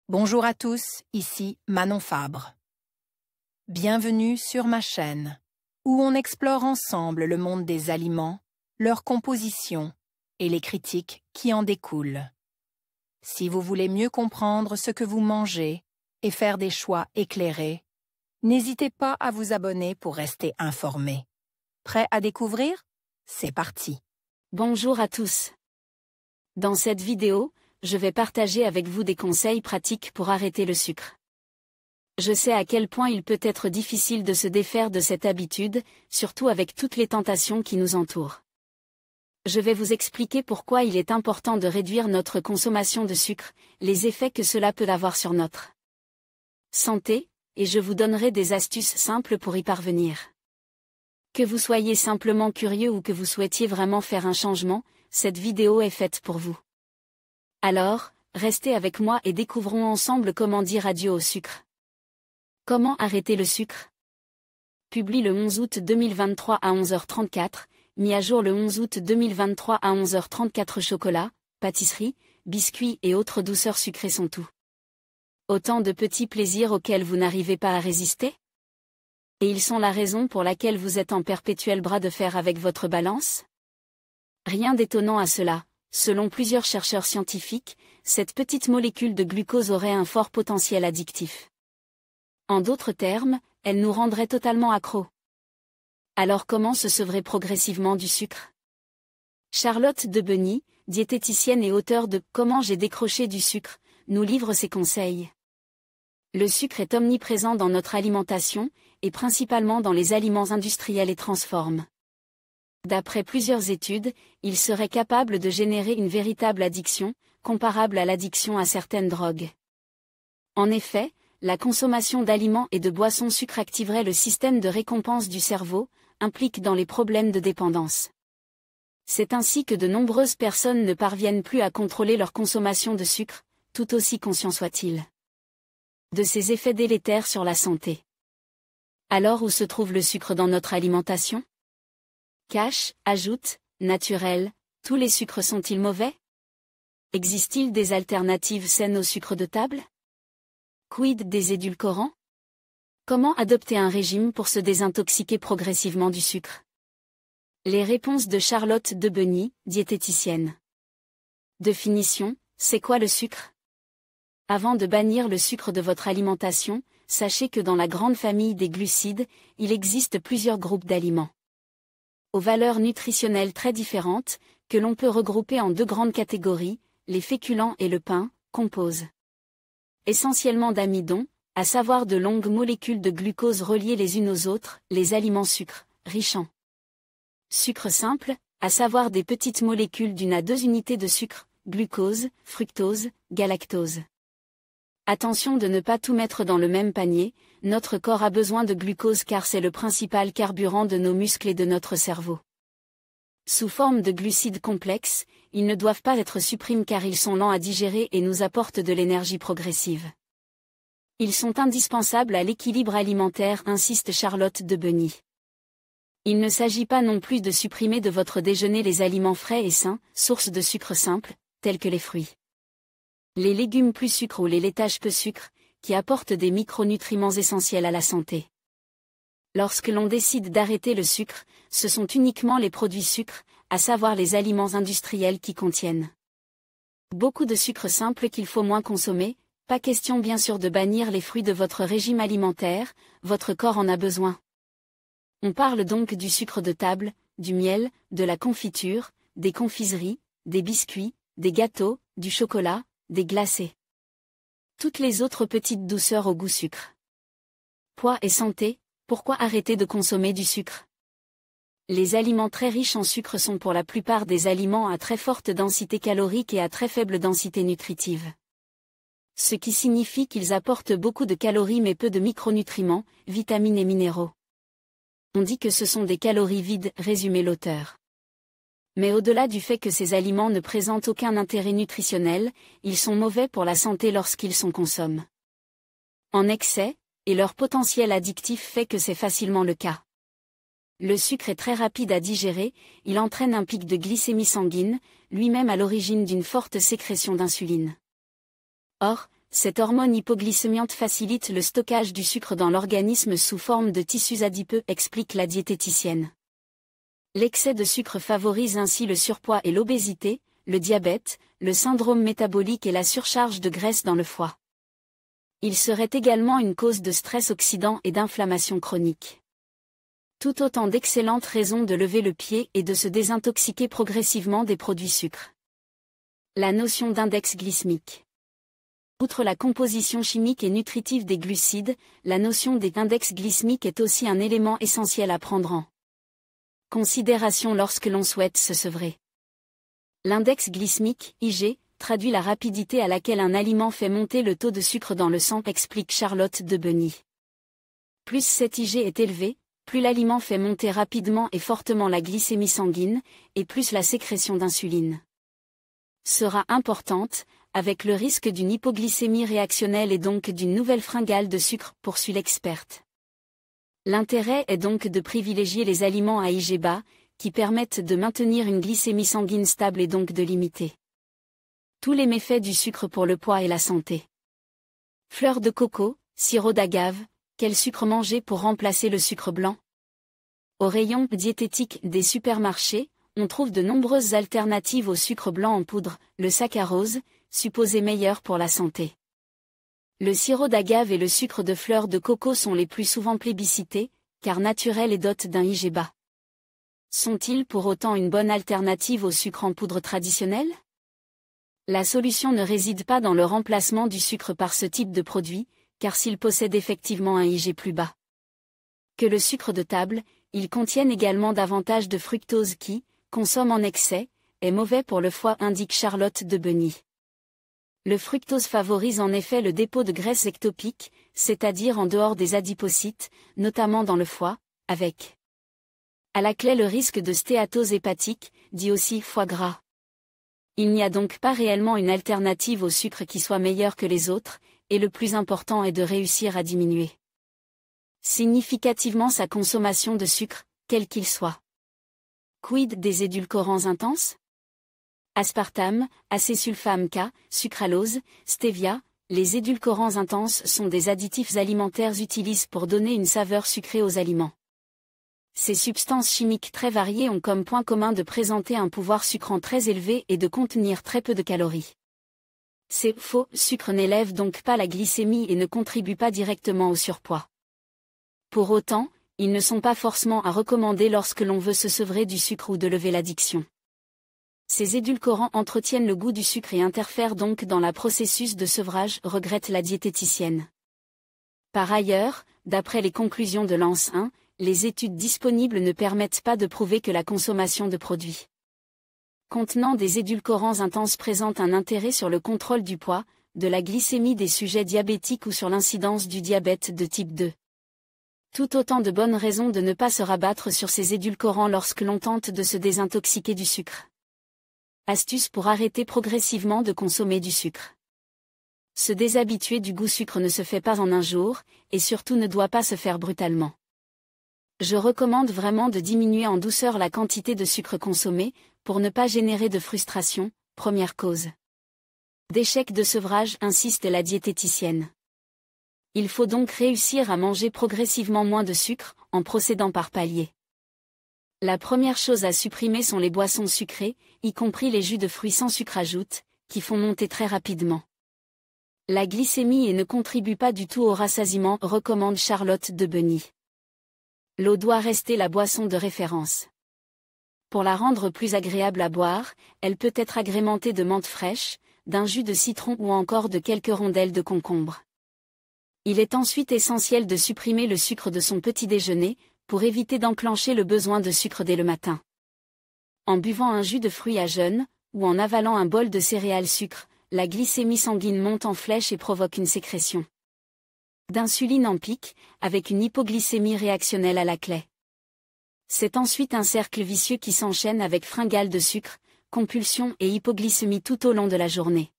Bonjour à tous, ici Manon Fabre. Bienvenue sur ma chaîne, où on explore ensemble le monde des aliments, leur composition et les critiques qui en découlent. Si vous voulez mieux comprendre ce que vous mangez et faire des choix éclairés, n'hésitez pas à vous abonner pour rester informé. Prêt à découvrir? C'est parti! Bonjour à tous. Dans cette vidéo, je vais partager avec vous des conseils pratiques pour arrêter le sucre. Je sais à quel point il peut être difficile de se défaire de cette habitude, surtout avec toutes les tentations qui nous entourent. Je vais vous expliquer pourquoi il est important de réduire notre consommation de sucre, les effets que cela peut avoir sur notre santé, et je vous donnerai des astuces simples pour y parvenir. Que vous soyez simplement curieux ou que vous souhaitiez vraiment faire un changement, cette vidéo est faite pour vous. Alors, restez avec moi et découvrons ensemble comment dire adieu au sucre. Comment arrêter le sucre? Publié le 11 août 2023 à 11h34, mis à jour le 11 août 2023 à 11h34. Chocolat, pâtisserie, biscuits et autres douceurs sucrées sont tout. Autant de petits plaisirs auxquels vous n'arrivez pas à résister? Et ils sont la raison pour laquelle vous êtes en perpétuel bras de fer avec votre balance? Rien d'étonnant à cela. Selon plusieurs chercheurs scientifiques, cette petite molécule de glucose aurait un fort potentiel addictif. En d'autres termes, elle nous rendrait totalement accros. Alors comment se sevrer progressivement du sucre? Charlotte Debeny, diététicienne et auteure de « Comment j'ai décroché du sucre », nous livre ses conseils. Le sucre est omniprésent dans notre alimentation, et principalement dans les aliments industriels et transformes. D'après plusieurs études, il serait capable de générer une véritable addiction, comparable à l'addiction à certaines drogues. En effet, la consommation d'aliments et de boissons sucrées activerait le système de récompense du cerveau, implique dans les problèmes de dépendance. C'est ainsi que de nombreuses personnes ne parviennent plus à contrôler leur consommation de sucre, tout aussi conscient soit-il de ses effets délétères sur la santé. Alors où se trouve le sucre dans notre alimentation? Cash, ajoute, naturel, tous les sucres sont-ils mauvais? Existe-t-il des alternatives saines au sucre de table? Quid des édulcorants? Comment adopter un régime pour se désintoxiquer progressivement du sucre? Les réponses de Charlotte Debeny, diététicienne. Définition, c'est quoi le sucre? Avant de bannir le sucre de votre alimentation, sachez que dans la grande famille des glucides, il existe plusieurs groupes d'aliments aux valeurs nutritionnelles très différentes, que l'on peut regrouper en deux grandes catégories, les féculents et le pain, composent essentiellement d'amidon, à savoir de longues molécules de glucose reliées les unes aux autres, les aliments sucres, riches en sucre simple, à savoir des petites molécules d'une à deux unités de sucre, glucose, fructose, galactose. Attention de ne pas tout mettre dans le même panier, notre corps a besoin de glucose car c'est le principal carburant de nos muscles et de notre cerveau. Sous forme de glucides complexes, ils ne doivent pas être supprimés car ils sont lents à digérer et nous apportent de l'énergie progressive. Ils sont indispensables à l'équilibre alimentaire, insiste Charlotte Debeny. Il ne s'agit pas non plus de supprimer de votre déjeuner les aliments frais et sains, sources de sucre simple, tels que les fruits, les légumes plus sucres ou les laitages peu sucre, qui apportent des micronutriments essentiels à la santé. Lorsque l'on décide d'arrêter le sucre, ce sont uniquement les produits sucres, à savoir les aliments industriels qui contiennent beaucoup de sucre simple qu'il faut moins consommer, pas question bien sûr de bannir les fruits de votre régime alimentaire, votre corps en a besoin. On parle donc du sucre de table, du miel, de la confiture, des confiseries, des biscuits, des gâteaux, du chocolat, des glacés. Toutes les autres petites douceurs au goût sucre. Poids et santé, pourquoi arrêter de consommer du sucre? Les aliments très riches en sucre sont pour la plupart des aliments à très forte densité calorique et à très faible densité nutritive. Ce qui signifie qu'ils apportent beaucoup de calories mais peu de micronutriments, vitamines et minéraux. On dit que ce sont des calories vides, résumait l'auteur. Mais au-delà du fait que ces aliments ne présentent aucun intérêt nutritionnel, ils sont mauvais pour la santé lorsqu'ils sont consommés en excès, et leur potentiel addictif fait que c'est facilement le cas. Le sucre est très rapide à digérer, il entraîne un pic de glycémie sanguine, lui-même à l'origine d'une forte sécrétion d'insuline. Or, Cette hormone hypoglycémiante facilite le stockage du sucre dans l'organisme sous forme de tissus adipeux, explique la diététicienne. L'excès de sucre favorise ainsi le surpoids et l'obésité, le diabète, le syndrome métabolique et la surcharge de graisse dans le foie. Il serait également une cause de stress oxydant et d'inflammation chronique. Tout autant d'excellentes raisons de lever le pied et de se désintoxiquer progressivement des produits sucres. La notion d'index glycémique. Outre la composition chimique et nutritive des glucides, la notion d'index glycémique est aussi un élément essentiel à prendre en considération lorsque l'on souhaite se sevrer. L'index glycémique, IG, traduit la rapidité à laquelle un aliment fait monter le taux de sucre dans le sang, explique Charlotte de Beny. Plus cet IG est élevé, plus l'aliment fait monter rapidement et fortement la glycémie sanguine, et plus la sécrétion d'insuline sera importante, avec le risque d'une hypoglycémie réactionnelle et donc d'une nouvelle fringale de sucre, poursuit l'experte. L'intérêt est donc de privilégier les aliments à IG bas, qui permettent de maintenir une glycémie sanguine stable et donc de limiter tous les méfaits du sucre pour le poids et la santé. Fleurs de coco, sirop d'agave, quel sucre manger pour remplacer le sucre blanc? Au rayon diététique des supermarchés, on trouve de nombreuses alternatives au sucre blanc en poudre, le saccharose, supposé meilleur pour la santé. Le sirop d'agave et le sucre de fleurs de coco sont les plus souvent plébiscités, car naturels et dotés d'un IG bas. Sont-ils pour autant une bonne alternative au sucre en poudre traditionnel? La solution ne réside pas dans le remplacement du sucre par ce type de produit, car s'ils possèdent effectivement un IG plus bas que le sucre de table, ils contiennent également davantage de fructose qui, consomme en excès, est mauvais pour le foie, indique Charlotte de Beny. Le fructose favorise en effet le dépôt de graisse ectopique, c'est-à-dire en dehors des adipocytes, notamment dans le foie, avec à la clé le risque de stéatose hépatique, dit aussi foie gras. Il n'y a donc pas réellement une alternative au sucre qui soit meilleure que les autres, et le plus important est de réussir à diminuer significativement sa consommation de sucre, quel qu'il soit. Quid des édulcorants intenses? Aspartame, acésulfame K, sucralose, stevia, les édulcorants intenses sont des additifs alimentaires utilisés pour donner une saveur sucrée aux aliments. Ces substances chimiques très variées ont comme point commun de présenter un pouvoir sucrant très élevé et de contenir très peu de calories. Ces faux sucres n'élèvent donc pas la glycémie et ne contribuent pas directement au surpoids. Pour autant, ils ne sont pas forcément à recommander lorsque l'on veut se sevrer du sucre ou de lever l'addiction. Ces édulcorants entretiennent le goût du sucre et interfèrent donc dans le processus de sevrage, regrette la diététicienne. Par ailleurs, d'après les conclusions de l'ANS 1, les études disponibles ne permettent pas de prouver que la consommation de produits contenant des édulcorants intenses présente un intérêt sur le contrôle du poids, de la glycémie des sujets diabétiques ou sur l'incidence du diabète de type 2. Tout autant de bonnes raisons de ne pas se rabattre sur ces édulcorants lorsque l'on tente de se désintoxiquer du sucre. Astuce pour arrêter progressivement de consommer du sucre. Se déshabituer du goût sucre ne se fait pas en un jour, et surtout ne doit pas se faire brutalement. Je recommande vraiment de diminuer en douceur la quantité de sucre consommé, pour ne pas générer de frustration, première cause d'échec de sevrage, insiste la diététicienne. Il faut donc réussir à manger progressivement moins de sucre, en procédant par paliers. La première chose à supprimer sont les boissons sucrées, y compris les jus de fruits sans sucre ajoute, qui font monter très rapidement la glycémie et ne contribuent pas du tout au rassasiement, recommande Charlotte de Beny. L'eau doit rester la boisson de référence. Pour la rendre plus agréable à boire, elle peut être agrémentée de menthe fraîche, d'un jus de citron ou encore de quelques rondelles de concombre. Il est ensuite essentiel de supprimer le sucre de son petit déjeuner, pour éviter d'enclencher le besoin de sucre dès le matin. En buvant un jus de fruits à jeun, ou en avalant un bol de céréales sucre, la glycémie sanguine monte en flèche et provoque une sécrétion d'insuline en pic, avec une hypoglycémie réactionnelle à la clé. C'est ensuite un cercle vicieux qui s'enchaîne avec fringales de sucre, compulsion et hypoglycémie tout au long de la journée.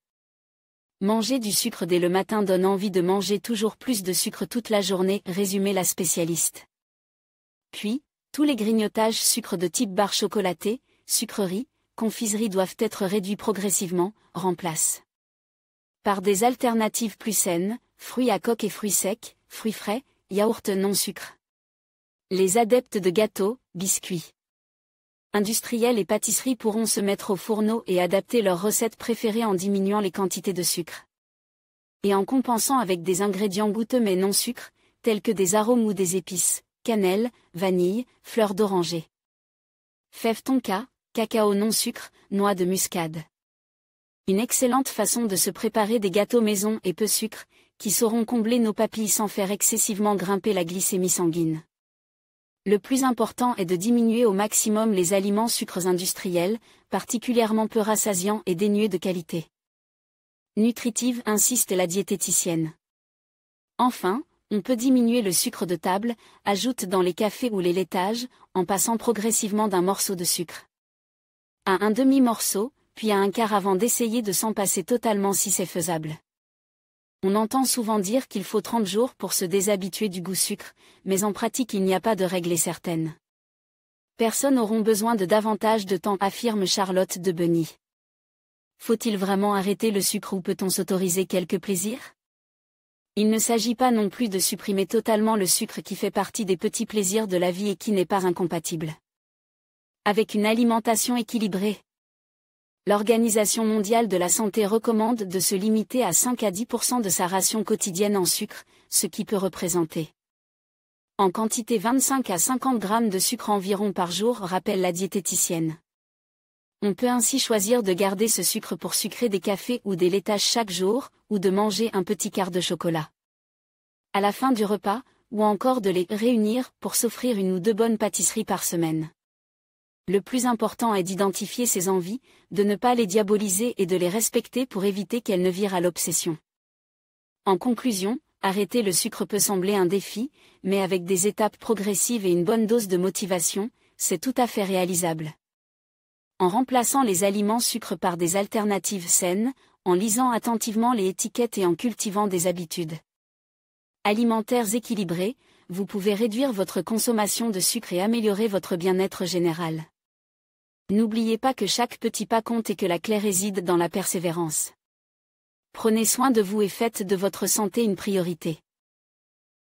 Manger du sucre dès le matin donne envie de manger toujours plus de sucre toute la journée, résumait la spécialiste. Puis, tous les grignotages sucre de type barre chocolatée, sucreries, confiseries doivent être réduits progressivement, remplace par des alternatives plus saines, fruits à coque et fruits secs, fruits frais, yaourt non sucre. Les adeptes de gâteaux, biscuits, industriels et pâtisseries pourront se mettre au fourneau et adapter leurs recettes préférées en diminuant les quantités de sucre. Et en compensant avec des ingrédients goûteux mais non sucre, tels que des arômes ou des épices, cannelle, vanille, fleurs d'oranger, fèves tonka, cacao non sucre, noix de muscade. Une excellente façon de se préparer des gâteaux maison et peu sucre, qui sauront combler nos papilles sans faire excessivement grimper la glycémie sanguine. Le plus important est de diminuer au maximum les aliments sucres industriels, particulièrement peu rassasiants et dénués de qualité. Nutritive, insiste la diététicienne. Enfin, on peut diminuer le sucre de table, ajoute dans les cafés ou les laitages, en passant progressivement d'un morceau de sucre à un demi-morceau, puis à un quart avant d'essayer de s'en passer totalement si c'est faisable. On entend souvent dire qu'il faut 30 jours pour se déshabituer du goût sucre, mais en pratique il n'y a pas de règle certaine. Personne auront besoin de davantage de temps, affirme Charlotte de Benny. Faut-il vraiment arrêter le sucre ou peut-on s'autoriser quelques plaisirs? Il ne s'agit pas non plus de supprimer totalement le sucre qui fait partie des petits plaisirs de la vie et qui n'est pas incompatible avec une alimentation équilibrée. L'Organisation mondiale de la santé recommande de se limiter à 5 à 10% de sa ration quotidienne en sucre, ce qui peut représenter en quantité 25 à 50 grammes de sucre environ par jour, rappelle la diététicienne. On peut ainsi choisir de garder ce sucre pour sucrer des cafés ou des laitages chaque jour, ou de manger un petit quart de chocolat à la fin du repas, ou encore de les réunir pour s'offrir une ou deux bonnes pâtisseries par semaine. Le plus important est d'identifier ses envies, de ne pas les diaboliser et de les respecter pour éviter qu'elles ne virent à l'obsession. En conclusion, arrêter le sucre peut sembler un défi, mais avec des étapes progressives et une bonne dose de motivation, c'est tout à fait réalisable. En remplaçant les aliments sucres par des alternatives saines, en lisant attentivement les étiquettes et en cultivant des habitudes alimentaires équilibrées, vous pouvez réduire votre consommation de sucre et améliorer votre bien-être général. N'oubliez pas que chaque petit pas compte et que la clé réside dans la persévérance. Prenez soin de vous et faites de votre santé une priorité.